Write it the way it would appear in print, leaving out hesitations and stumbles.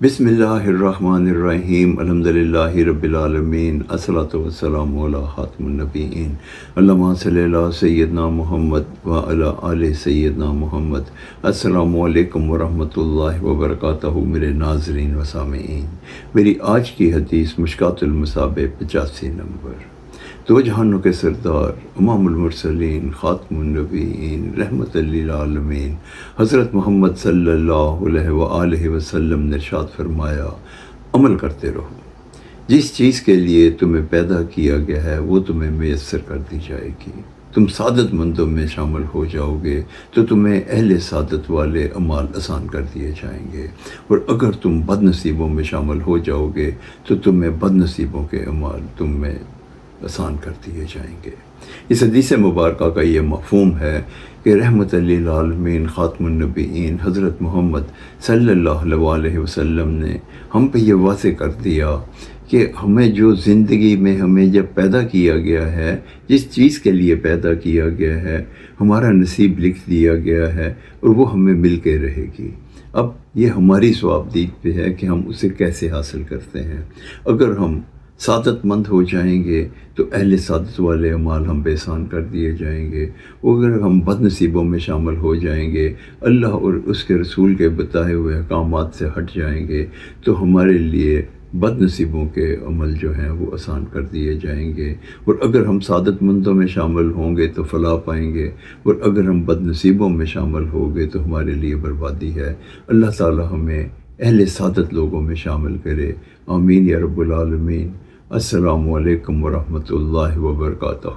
بسم اللہ الرحمن الرحیم الحمدللہ رب العالمین الصلاۃ والسلام علی خاتم النبیین اللہم صلی علی سیدنا محمد وعلی آل سیدنا محمد۔ السلام علیکم ورحمۃ اللہ وبرکاتہ میرے ناظرین و سامعین۔ میری آج کی حدیث مشکوٰۃ المصابیح 85 نمبر۔ دو جہانوں کے سردار امام المرسلین خاتم النبیین رحمت للعالمین حضرت محمد صلی اللہ علیہ وآلہ وسلم نے ارشاد فرمایا، عمل کرتے رہو، جس چیز کے لیے تمہیں پیدا کیا گیا ہے وہ تمہیں میسر کر دی جائے گی۔ تم سعادت مندوں میں شامل ہو جاؤ گے تو تمہیں اہل سعادت والے اعمال آسان کر دیے جائیں گے، اور اگر تم بد نصیبوں میں شامل ہو جاؤ گے تو تمہیں بد نصیبوں کے اعمال تمہیں آسان کر دیے جائیں گے۔ اس حدیث مبارکہ کا یہ مفہوم ہے کہ رحمت للعالمین خاتم النبیین حضرت محمد صلی اللہ علیہ وسلم نے ہم پہ یہ واضح کر دیا کہ ہمیں جو زندگی میں ہمیں جب پیدا کیا گیا ہے، جس چیز کے لیے پیدا کیا گیا ہے، ہمارا نصیب لکھ دیا گیا ہے اور وہ ہمیں مل کے رہے گی۔ اب یہ ہماری ثوابدید پہ ہے کہ ہم اسے کیسے حاصل کرتے ہیں۔ اگر ہم سعادت مند ہو جائیں گے تو اہل سعادت والے اعمال ہم بے آسان کر دیے جائیں گے، اگر ہم بد نصیبوں میں شامل ہو جائیں گے، اللہ اور اس کے رسول کے بتائے ہوئے احکامات سے ہٹ جائیں گے تو ہمارے لیے بد نصیبوں کے عمل جو ہیں وہ آسان کر دیے جائیں گے، اور اگر ہم سعادت مندوں میں شامل ہوں گے تو فلاح پائیں گے، اور اگر ہم بد نصیبوں میں شامل ہوں گے تو ہمارے لیے بربادی ہے۔ اللہ تعالی ہمیں اہل سعادت لوگوں میں شامل کرے، آمین یا رب العالمین۔ السلام علیکم ورحمۃ اللہ وبرکاتہ۔